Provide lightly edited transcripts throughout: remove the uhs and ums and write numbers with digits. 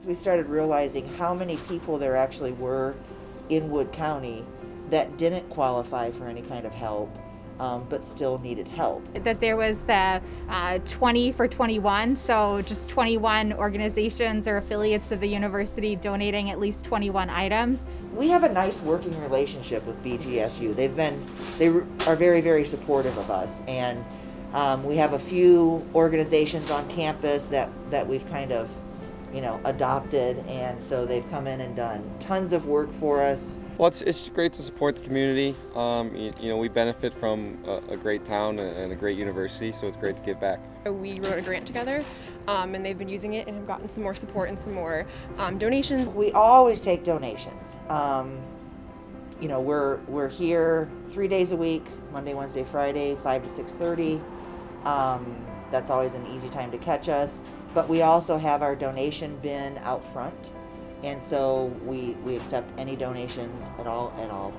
We started realizing how many people there actually were in Wood County that didn't qualify for any kind of help, but still needed help. That there was the 20 for 21, so just 21 organizations or affiliates of the university donating at least 21 items. We have a nice working relationship with BGSU. They are very, very supportive of us, and we have a few organizations on campus that we've kind of, adopted, and so they've come in and done tons of work for us. Well, it's great to support the community. We benefit from a great town and a great university, so it's great to give back. We wrote a grant together, and they've been using it and have gotten some more support and some more donations. We always take donations. We're here 3 days a week, Monday, Wednesday, Friday, 5 to 6:30. That's always an easy time to catch us. But we also have our donation bin out front, and so we accept any donations at all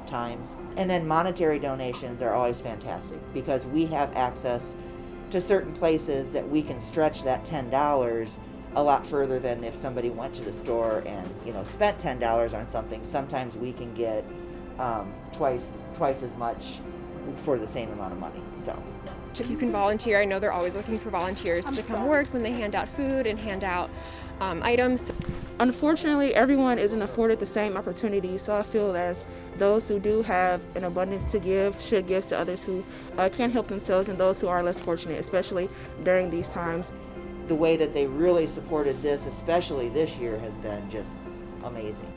times. And then monetary donations are always fantastic because we have access to certain places that we can stretch that $10 a lot further than if somebody went to the store and spent $10 on something. Sometimes we can get twice as much for the same amount of money. So if you can volunteer, I know they're always looking for volunteers to come work when they hand out food and hand out items. Unfortunately, everyone isn't afforded the same opportunity, so I feel as those who do have an abundance to give should give to others who can't help themselves and those who are less fortunate, especially during these times. the way that they really supported this, especially this year, has been just amazing.